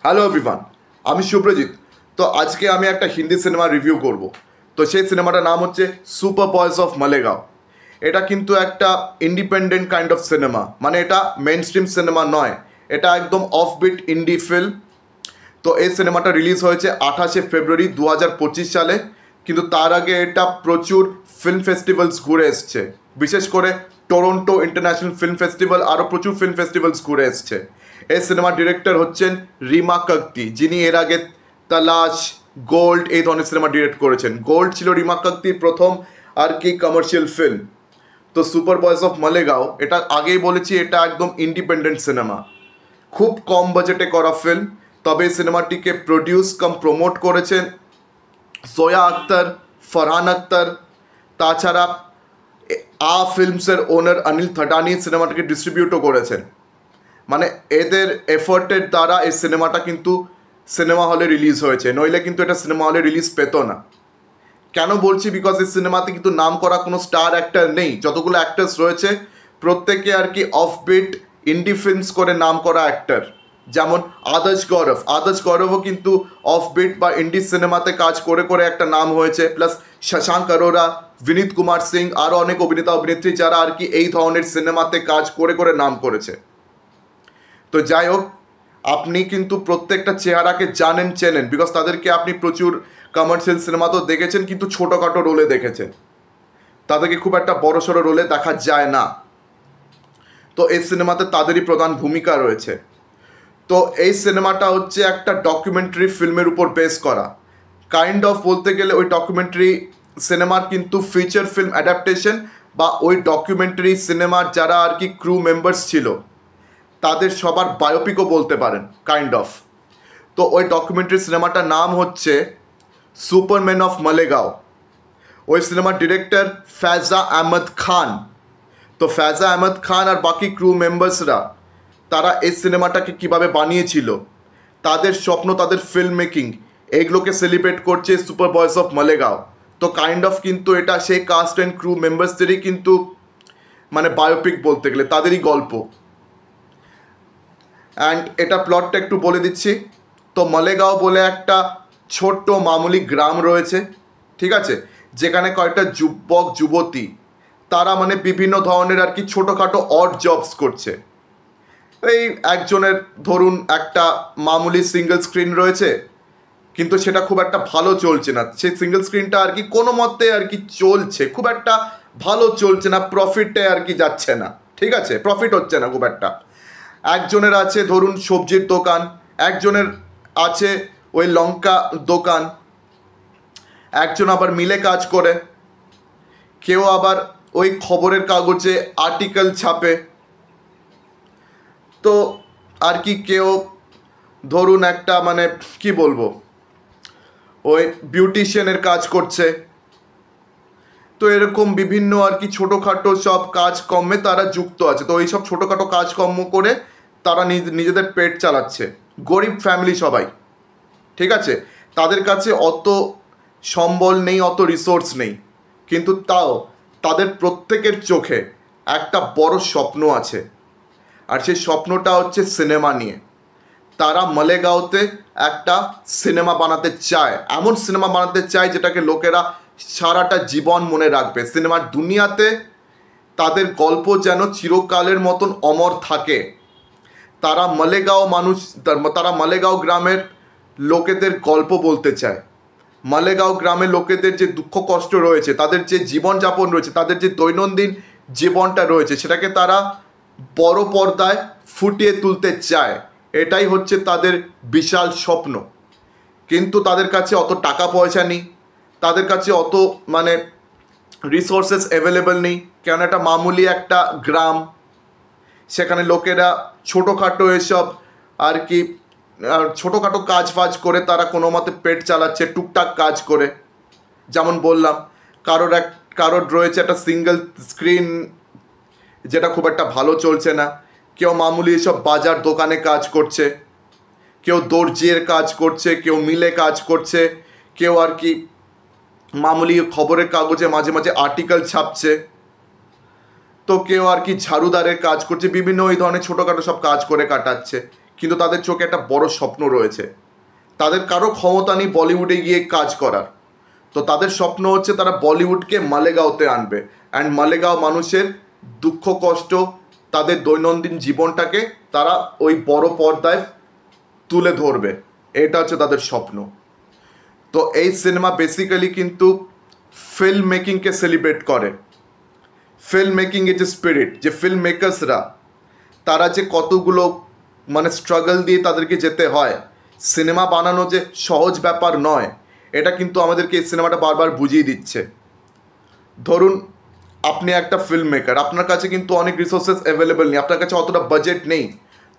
Hello everyone, আমি শুভ্রজিৎ। তো আজকে আমি একটা হিন্দি সিনেমা রিভিউ করব। তো সেই সিনেমাটার নাম হচ্ছে সুপার বয়েজ অফ মালেগাঁও। এটা কিন্তু একটা ইন্ডিপেন্ডেন্ট কাইন্ড অফ সিনেমা, মানে এটা মেন স্ট্রিম সিনেমা নয়, এটা একদম অফবিট ইন্ডি ফিল্ম। তো এই সিনেমাটা রিলিজ হয়েছে 28শে ফেব্রুয়ারি 2025 সালে, কিন্তু তার আগে এটা প্রচুর ফিল্ম ফেস্টিভ্যালস ঘুরে এসছে, বিশেষ করে টরন্টো ইন্টারন্যাশনাল ফিল্ম ফেস্টিভ্যাল, আরও প্রচুর ফিল্ম ফেস্টিভ্যালস ঘুরে এসছে। এই সিনেমার ডিরেক্টর হচ্ছেন রিমা কাকতি, যিনি এর আগে তালাশ, গোল্ড এই ধরনের সিনেমা ডিরেক্ট করেছেন। গোল্ড ছিল রিমা কাকতির প্রথম আর কি কমার্শিয়াল ফিল্ম। তো সুপার বয়েজ অফ মালেগাঁও, এটা আগেই বলেছি, এটা একদম ইন্ডিপেন্ডেন্ট সিনেমা, খুব কম বাজেটে করা ফিল্ম। তবে এই সিনেমাটিকে প্রডিউস কাম প্রমোট করেছেন সোয়া আক্তার, ফারহান আক্তার, তাছাড়া ফিল্মসের ওনার অনিল থাডানি সিনেমাটাকে ডিস্ট্রিবিউটও করেছেন। মানে এদের এফোর্টের দ্বারা এই সিনেমাটা কিন্তু সিনেমা হলে রিলিজ হয়েছে, নইলে কিন্তু এটা সিনেমা হলে রিলিজ পেত না। কেন বলছি? বিকজ এই সিনেমাতে কিন্তু নাম করা কোনো স্টার অ্যাক্টার নেই। যতগুলো অ্যাক্টার্স রয়েছে প্রত্যেকে আর কি অফবিট ইন্ডি ফিল্মস করে নাম করা অ্যাক্টার। যেমন আদর্শ গৌরবও কিন্তু অফবিট বা ইন্ডি সিনেমাতে কাজ করে করে একটা নাম হয়েছে। প্লাস শশাঙ্ক অরোরা, বিনীত কুমার সিং, আরও অনেক অভিনেতা অভিনেত্রী যারা আর কি এই ধরনের সিনেমাতে কাজ করে করে নাম করেছে। তো যাই হোক, আপনি কিন্তু প্রত্যেকটা চেহারাকে জানেন, চেনেন, বিকজ তাদেরকে আপনি প্রচুর কমার্শিয়াল সিনেমাতেও দেখেছেন, কিন্তু ছোটোখাটো রোলে দেখেছেন, তাদেরকে খুব একটা বড়সড় রোলে দেখা যায় না। তো এই সিনেমাতে তাদেরই প্রধান ভূমিকা রয়েছে। তো এই সিনেমাটা হচ্ছে একটা ডকুমেন্টারি ফিল্মের উপর বেস করা, কাইন্ড অফ বলতে গেলে ওই ডকুমেন্টারি সিনেমার কিন্তু ফিচার ফিল্ম অ্যাডাপ্টেশন, বা ওই ডকুমেন্টারি সিনেমার যারা আর কি ক্রু মেম্বার্স ছিল তাদের সবার বায়োপিকও বলতে পারেন, কাইন্ড অফ। তো ওই ডকুমেন্টারি সিনেমাটার নাম হচ্ছে সুপারম্যান অফ মালেগাঁও। ওই সিনেমার ডিরেক্টর ফেজা আহমদ খান। তো ফেজা আহমদ খান আর বাকি ক্রু মেম্বার্সরা তারা এই সিনেমাটাকে কিভাবে বানিয়েছিল, তাদের স্বপ্ন, তাদের ফিল্ম মেকিং, এইগুলোকে সেলিব্রেট করছে সুপার বয়েজ অফ মালেগাঁও। তো কাইন্ড অফ কিন্তু এটা সেই কাস্ট অ্যান্ড ক্রু মেম্বার্সদেরই কিন্তু মানে বায়োপিক বলতে গেলে, তাদেরই গল্প। অ্যান্ড এটা প্লটটা একটু বলে দিচ্ছি। তো মালেগাঁও বলে একটা ছোট্ট মামুলি গ্রাম রয়েছে, ঠিক আছে, যেখানে কয়েকটা যুবক যুবতী তারা মানে বিভিন্ন ধরনের আর কি ছোটোখাটো অড জবস করছে। এই একজনের ধরুন একটা মামুলি সিঙ্গেল স্ক্রিন রয়েছে, কিন্তু সেটা খুব একটা ভালো চলছে না। সেই সিঙ্গেল স্ক্রিনটা আর কি কোনো মতে আর কি চলছে, খুব একটা ভালো চলছে না, প্রফিটে আর কি যাচ্ছে না, ঠিক আছে, প্রফিট হচ্ছে না খুব একটা। একজনের আছে ধরুন সবজির দোকান, একজনের আছে ওই লঙ্কা দোকান, একজন আবার মিলে কাজ করে, কেউ আবার ওই খবরের কাগজে আর্টিকেল ছাপে, তো আর কি কেউ ধরুন একটা মানে কি বলবো ওই বিউটিশিয়ানের কাজ করছে। তো এরকম বিভিন্ন আর কি ছোটোখাটো সব কাজকর্মে তারা যুক্ত আছে। তো এই সব ছোটোখাটো কাজকর্ম করে তারা নিজেদের পেট চালাচ্ছে, গরিব ফ্যামিলি সবাই, ঠিক আছে। তাদের কাছে অত সম্বল নেই, অত রিসোর্স নেই, কিন্তু তাও তাদের প্রত্যেকের চোখে একটা বড় স্বপ্ন আছে, আর সেই স্বপ্নটা হচ্ছে সিনেমা নিয়ে। তারা মালেগাঁওতে একটা সিনেমা বানাতে চায়, এমন সিনেমা বানাতে চায় যেটাকে লোকেরা সারাটা জীবন মনে রাখবে। সিনেমার দুনিয়াতে তাদের গল্প যেন চিরকালের মতন অমর থাকে। তারা মালেগাঁও গ্রামের লোকেদের গল্প বলতে চায়। মালেগাঁও গ্রামের লোকেদের যে দুঃখ কষ্ট রয়েছে, তাদের যে জীবনযাপন রয়েছে, তাদের যে দৈনন্দিন জীবনটা রয়েছে, সেটাকে তারা বড় পর্দায় ফুটিয়ে তুলতে চায়। এটাই হচ্ছে তাদের বিশাল স্বপ্ন। কিন্তু তাদের কাছে অত টাকা পয়সা নেই, তাদের কাছে অত মানে রিসোর্সেস অ্যাভেলেবেল নেই, কেন এটা মামুলি একটা গ্রাম। সেখানে লোকেরা ছোটোখাটো এসব আর কি ছোটোখাটো কাজ ফাজ করে তারা কোনো মতে পেট চালাচ্ছে, টুকটাক কাজ করে। যেমন বললাম, কারোর রয়েছে একটা সিঙ্গেল স্ক্রিন যেটা খুব একটা ভালো চলছে না, কেউ মামুলি এসব বাজার দোকানে কাজ করছে, কেউ দর্জির কাজ করছে, কেউ মিলে কাজ করছে, কেউ আর কি মামুলি খবরের কাগজে মাঝে মাঝে আর্টিকেল ছাপছে, তো কেউ আর কি ঝাড়ুদারের কাজ করছে, বিভিন্ন ওই ধরনের ছোটোখাটো সব কাজ করে কাটাচ্ছে। কিন্তু তাদের চোখে একটা বড় স্বপ্ন রয়েছে। তাদের কারো ক্ষমতা নেই বলিউডে গিয়ে কাজ করার, তো তাদের স্বপ্ন হচ্ছে তারা বলিউডকে মালেগাঁওতে আনবে, অ্যান্ড মালেগাঁও মানুষের দুঃখ কষ্ট, তাদের দৈনন্দিন জীবনটাকে তারা ওই বড় পর্দায় তুলে ধরবে। এটা হচ্ছে তাদের স্বপ্ন। তো এই সিনেমা বেসিক্যালি কিন্তু ফিল্ম মেকিংকে সেলিব্রেট করে। Film making is a spirit, যে ফিল্ম মেকার্সরা তারা যে কতগুলো মানে স্ট্রাগল দিয়ে তাদেরকে যেতে হয়, সিনেমা বানানো যে সহজ ব্যাপার নয়, এটা কিন্তু আমাদেরকে এই সিনেমাটা বারবার বুঝিয়ে দিচ্ছে। ধরুন আপনি একটা ফিল্ম মেকার, আপনার কাছে কিন্তু অনেক রিসোর্সেস অ্যাভেলেবেল নেই, আপনার কাছে অতটা বাজেট নেই,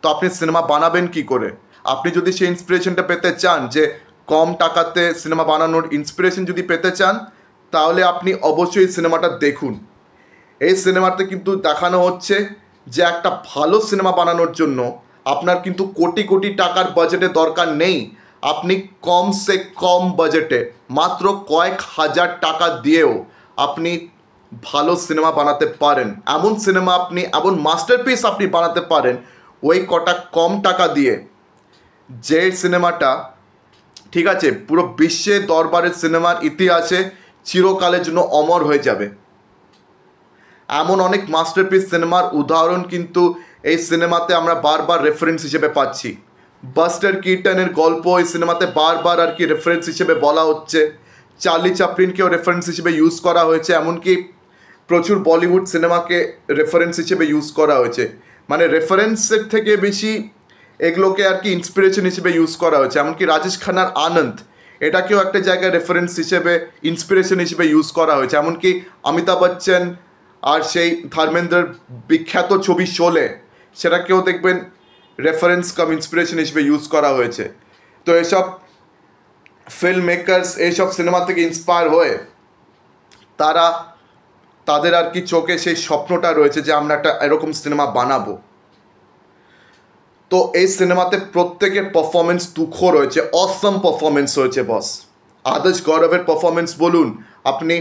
তো আপনি সিনেমা বানাবেন কি করে? আপনি যদি সেই ইন্সপিরেশনটা পেতে চান, যে কম টাকাতে সিনেমা বানানোর ইন্সপিরেশন যদি পেতে চান, তাহলে আপনি অবশ্যই সিনেমাটা দেখুন। এই সিনেমাতে কিন্তু দেখানো হচ্ছে যে একটা ভালো সিনেমা বানানোর জন্য আপনার কিন্তু কোটি কোটি টাকার বাজেটে দরকার নেই। আপনি কম সে কম বাজেটে মাত্র কয়েক হাজার টাকা দিয়েও আপনি ভালো সিনেমা বানাতে পারেন। এমন সিনেমা আপনি, এমন মাস্টারপিস আপনি বানাতে পারেন ওই কটা কম টাকা দিয়ে, যে সিনেমাটা ঠিক আছে পুরো বিশ্বের দরবারের সিনেমার ইতিহাসে চিরকালের জন্য অমর হয়ে যাবে। এমন অনেক মাস্টারপিস সিনেমার উদাহরণ কিন্তু এই সিনেমাতে আমরা বারবার রেফারেন্স হিসেবে পাচ্ছি। বাস্টার কিটনের গল্প এই সিনেমাতে বারবার আর কি রেফারেন্স হিসেবে বলা হচ্ছে। চার্লি চ্যাপলিনকেও রেফারেন্স হিসেবে ইউজ করা হয়েছে, এমনকি প্রচুর বলিউড সিনেমাকে রেফারেন্স হিসেবে ইউজ করা হয়েছে। মানে রেফারেন্সের থেকে বেশি এগুলোকে আর কি ইন্সপিরেশন হিসেবে ইউজ করা হয়েছে। এমনকি রাজেশ খান্নার আনন্দ, এটাকেও একটা জায়গায় রেফারেন্স হিসেবে, ইন্সপিরেশন হিসেবে ইউজ করা হয়েছে। এমনকি অমিতাভ বচ্চন আর সেই ধর্মেন্দ্রের বিখ্যাত ছবি শোলে, সেটাকেও দেখবেন রেফারেন্স কাম ইন্সপিরেশন হিসেবে ইউজ করা হয়েছে। তো এসব ফিল্ম মেকার্স এইসব সিনেমা থেকে ইন্সপায়ার হয়ে তারা তাদের আর কি চোখে সেই স্বপ্নটা রয়েছে যে আমরা একটা এরকম সিনেমা বানাবো। তো এই সিনেমাতে প্রত্যেকের পারফরমেন্স দুঃখ রয়েছে, অসম পারফরমেন্স হয়েছে বস। আদর্শ গৌরবের পারফরমেন্স বলুন, আপনি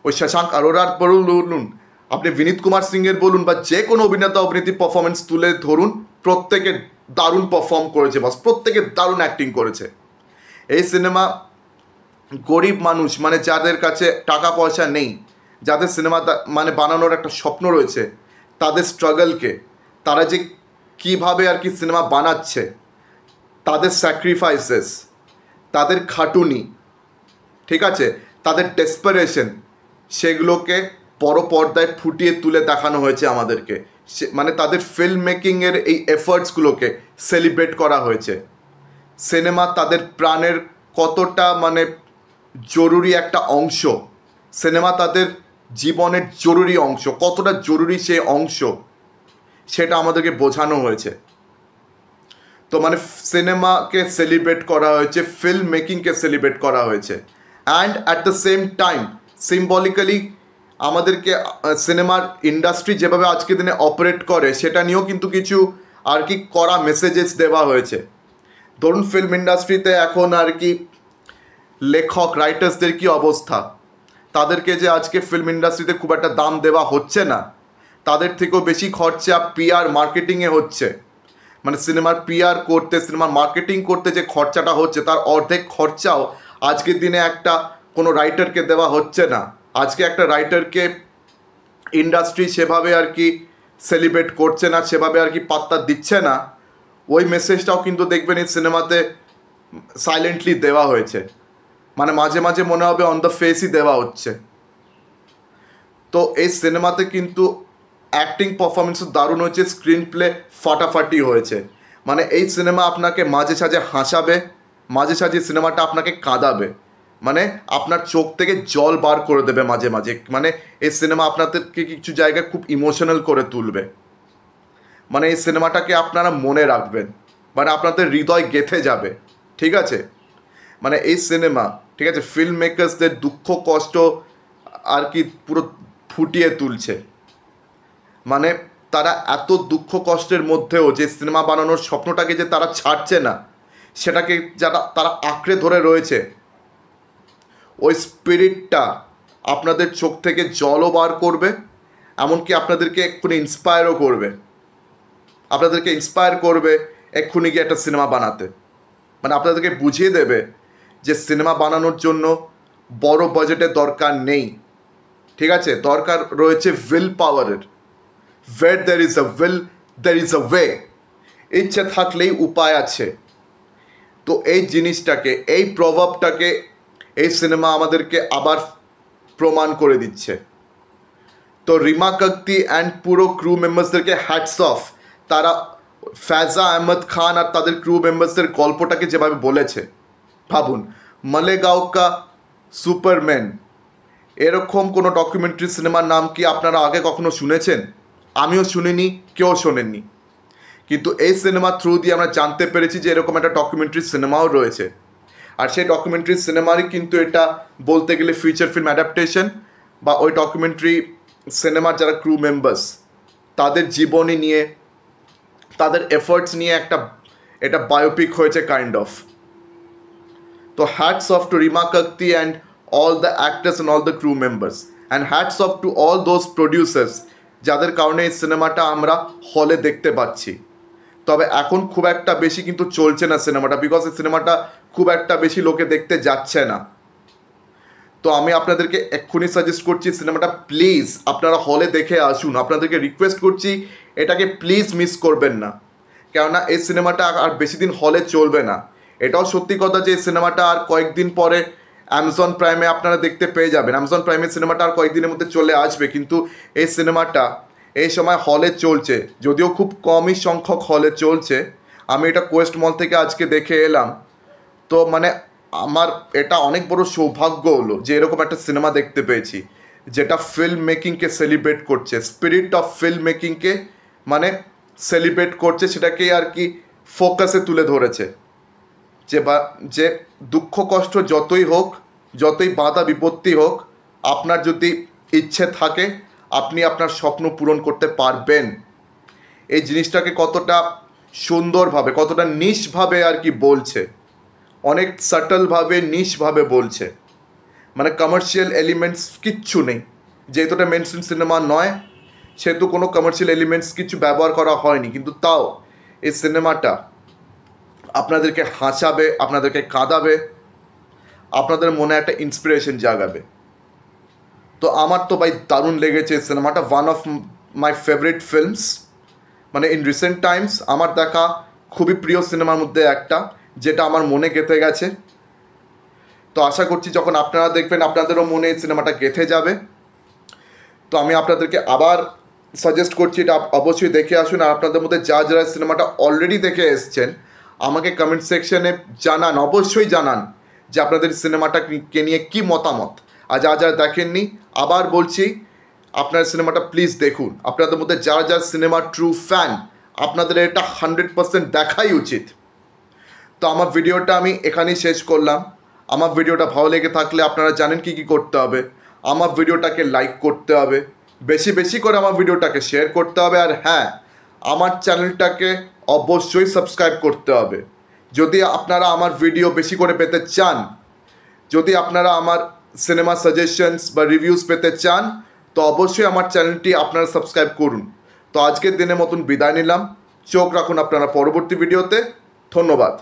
ওই শশাঙ্ক অরোরার বলুন, আপনি বিনীত কুমার সিংয়ের বলুন, বা যে কোনো অভিনেতা অভিনেত্রীর পারফরমেন্স তুলে ধরুন, প্রত্যেকে দারুণ পারফর্ম করেছে বস, প্রত্যেকে দারুণ অ্যাক্টিং করেছে। এই সিনেমা গরিব মানুষ, মানে যাদের কাছে টাকা পয়সা নেই, যাদের সিনেমা মানে বানানোর একটা স্বপ্ন রয়েছে, তাদের স্ট্রাগলকে, তারা যে কীভাবে আর কি সিনেমা বানাচ্ছে, তাদের স্যাক্রিফাইসেস, তাদের খাটুনি, ঠিক আছে, তাদের ডেসপারেশন, সেগুলোকে বড় পর্দায় ফুটিয়ে তুলে দেখানো হয়েছে আমাদেরকে। মানে তাদের ফিল্ম মেকিংয়ের এই এফার্টসগুলোকে সেলিব্রেট করা হয়েছে। সিনেমা তাদের প্রাণের কতটা মানে জরুরি একটা অংশ, সিনেমা তাদের জীবনের জরুরি অংশ, কতটা জরুরি সেই অংশ, সেটা আমাদেরকে বোঝানো হয়েছে। তো মানে সিনেমাকে সেলিব্রেট করা হয়েছে, ফিল্ম মেকিংকে সেলিব্রেট করা হয়েছে, and at the same time symbolically আমাদেরকে সিনেমার ইন্ডাস্ট্রি যেভাবে আজকের দিনে অপারেট করে সেটা নিয়েও কিন্তু কিছু আর কি কড়া মেসেজেস দেওয়া হয়েছে। ধরুন ফিল্ম ইন্ডাস্ট্রিতে এখন আর কি লেখক রাইটার্সদের কি অবস্থা, তাদেরকে যে আজকে ফিল্ম ইন্ডাস্ট্রিতে খুব একটা দাম দেওয়া হচ্ছে না, তাদের থেকেও বেশি খরচা পিআর মার্কেটিংয়ে হচ্ছে। মানে সিনেমার পিআর করতে, সিনেমার মার্কেটিং করতে যে খরচাটা হচ্ছে, তার অর্ধেক খরচাও আজকের দিনে একটা কোনো রাইটারকে দেওয়া হচ্ছে না। আজকে একটা রাইটারকে ইন্ডাস্ট্রি সেভাবে আর কি সেলিব্রেট করছে না, সেভাবে আর কি পাত্তা দিচ্ছে না। ওই মেসেজটাও কিন্তু দেখবেন এই সিনেমাতে সাইলেন্টলি দেওয়া হয়েছে, মানে মাঝে মাঝে মনে হবে অন দ্য ফেসই দেওয়া হচ্ছে। তো এই সিনেমাতে কিন্তু অ্যাক্টিং পারফরমেন্সও দারুণ হয়েছে, স্ক্রিন প্লে ফাটাফাটি হয়েছে। মানে এই সিনেমা আপনাকে মাঝে সাঝে হাসাবে, মাঝে সাঝে সিনেমাটা আপনাকে কাঁদাবে, মানে আপনার চোখ থেকে জল বার করে দেবে মাঝে মাঝে। মানে এই সিনেমা আপনাদেরকে কিছু জায়গায় খুব ইমোশনাল করে তুলবে। মানে এই সিনেমাটাকে আপনারা মনে রাখবেন, মানে আপনাদের হৃদয় গেঁথে যাবে, ঠিক আছে। মানে এই সিনেমা, ঠিক আছে, ফিল্ম মেকার্সদের দুঃখ কষ্ট আর কি পুরো ফুটিয়ে তুলছে। মানে তারা এত দুঃখ কষ্টের মধ্যেও যে সিনেমা বানানোর স্বপ্নটাকে যে তারা ছাড়ছে না, সেটাকে যারা তারা আঁকড়ে ধরে রয়েছে, ওই স্পিরিটটা আপনাদের চোখ থেকে জলও বার করবে, এমনকি আপনাদেরকে এক্ষুনি ইন্সপায়ারও করবে, আপনাদেরকে ইন্সপায়ার করবে এক্ষুনি গিয়ে একটা সিনেমা বানাতে। মানে আপনাদেরকে বুঝিয়ে দেবে যে সিনেমা বানানোর জন্য বড় বাজেটের দরকার নেই, ঠিক আছে? দরকার রয়েছে উইল পাওয়ারের। where there is a will there is a way, ইচ্ছে থাকলেই উপায় আছে। তো এই জিনিসটাকে, এই প্রভাবটাকে এই সিনেমা আমাদেরকে আবার প্রমাণ করে দিচ্ছে। তো রিমা কাকতি অ্যান্ড পুরো ক্রু মেম্বার্সদেরকে হ্যাটস অফ। তারা ফ্যাজা আহমদ খান আর তাদের ক্রু মেম্বার্সদের গল্পটাকে যেভাবে বলেছে, ভাবুন, মালেগাঁও কা সুপারম্যান, এরকম কোনো ডকুমেন্টারি সিনেমার নাম কি আপনারা আগে কখনো শুনেছেন? আমিও শুনিনি, কেউ শোনেননি। কিন্তু এই সিনেমার থ্রু দিয়ে আমরা জানতে পেরেছি যে এরকম একটা ডকুমেন্টারি সিনেমাও রয়েছে। আর সেই ডকুমেন্টারি সিনেমারই কিন্তু এটা বলতে গেলে ফিচার ফিল্ম অ্যাডাপ্টেশন, বা ওই ডকুমেন্টারি সিনেমার যারা ক্রু মেম্বার্স তাদের জীবনী নিয়ে, তাদের এফার্টস নিয়ে এটা বায়োপিক হয়েছে কাইন্ড অফ। তো hats off two Rima Kakati and all the actors and all the crew members, and hats off to all those producers যাদের কারণে এই সিনেমাটা আমরা হলে দেখতে পাচ্ছি। তবে এখন খুব একটা বেশি কিন্তু চলছে না সিনেমাটা, বিকজ এই সিনেমাটা খুব একটা বেশি লোকে দেখতে যাচ্ছে না। তো আমি আপনাদেরকে এক্ষুনি সাজেস্ট করছি সিনেমাটা প্লিজ আপনারা হলে দেখে আসুন। আপনাদেরকে রিকোয়েস্ট করছি এটাকে প্লিজ মিস করবেন না, কেননা এই সিনেমাটা আর বেশি দিন হলে চলবে না। এটাও সত্যি কথা যে এই সিনেমাটা আর কয়েকদিন পরে অ্যামাজন প্রাইমে আপনারা দেখতে পেয়ে যাবেন। অ্যামাজন প্রাইমের সিনেমাটা আর কয়েকদিনের মধ্যে চলে আসবে, কিন্তু এই সিনেমাটা এই সময় হলে চলছে, যদিও খুব কমই সংখ্যক হলে চলছে। আমি এটা কোয়েস্ট মল থেকে আজকে দেখে এলাম। তো মানে আমার এটা অনেক বড় সৌভাগ্য হলো যে এরকম একটা সিনেমা দেখতে পেয়েছি যেটা ফিল্ম মেকিংকে সেলিব্রেট করছে, স্পিরিট অফ ফিল্ম মেকিংকে মানে সেলিব্রেট করছে, সেটাকেই আর কি ফোকাসে তুলে ধরেছে। যে দুঃখ কষ্ট যতই হোক, যতই বাধা বিপত্তি হোক, আপনার যদি ইচ্ছে থাকে আপনি আপনার স্বপ্ন পূরণ করতে পারবেন। এই জিনিসটাকে কতটা সুন্দরভাবে, কতটা নিশভাবে আর কি বলছে, অনেক সাটলভাবে নিশভাবে বলছে। মানে কমার্শিয়াল এলিমেন্টস কিচ্ছু নেই, যেহেতু এটা মেইনস্ট্রিম সিনেমা নয় সেহেতু কোনো কমার্শিয়াল এলিমেন্টস কিছু ব্যবহার করা হয়নি, কিন্তু তাও এই সিনেমাটা আপনাদেরকে হাসাবে, আপনাদেরকে কাঁদাবে, আপনাদের মনে একটা ইন্সপিরেশন জাগাবে। তো আমার তো ভাই দারুণ লেগেছে এই সিনেমাটা, one of my favourite films, মানে ইন রিসেন্ট টাইমস আমার দেখা খুবই প্রিয় সিনেমার মধ্যে একটা, যেটা আমার মনে গেঁথে গেছে। তো আশা করছি যখন আপনারা দেখবেন আপনাদেরও মনে এই সিনেমাটা গেঁথে যাবে। তো আমি আপনাদেরকে আবার সাজেস্ট করছি এটা অবশ্যই দেখে আসুন। আর আপনাদের মধ্যে যারা সিনেমাটা অলরেডি দেখে এসছেন আমাকে কমেন্ট সেকশনে জানান, অবশ্যই জানান যে আপনাদের সিনেমাটাকে নিয়ে কী মতামত। আর যারা দেখেননি আবার বলছি আপনার সিনেমাটা প্লিজ দেখুন। আপনাদের মধ্যে যারা সিনেমার ট্রু ফ্যান আপনাদের এটা 100% দেখাই উচিত। তো আমার ভিডিওটা আমি এখানেই শেষ করলাম। আমার ভিডিওটা ভালো লেগে থাকলে আপনারা জানেন কি করতে হবে। আমার ভিডিওটাকে লাইক করতে হবে, বেশি বেশি করে আমার ভিডিওটাকে শেয়ার করতে হবে, আর হ্যাঁ আমার চ্যানেলটাকে অবশ্যই সাবস্ক্রাইব করতে হবে। যদি আপনারা আমার ভিডিও বেশি করে পেতে চান, যদি আপনারা আমার সিনেমা সাজেশনস বা রিভিউস পেতে চান, তো অবশ্যই আমার চ্যানেলটি আপনারা সাবস্ক্রাইব করুন। তো আজকের দিনের মতন বিদায় নিলাম, চোখ রাখুন আপনারা পরবর্তী ভিডিওতে। ধন্যবাদ।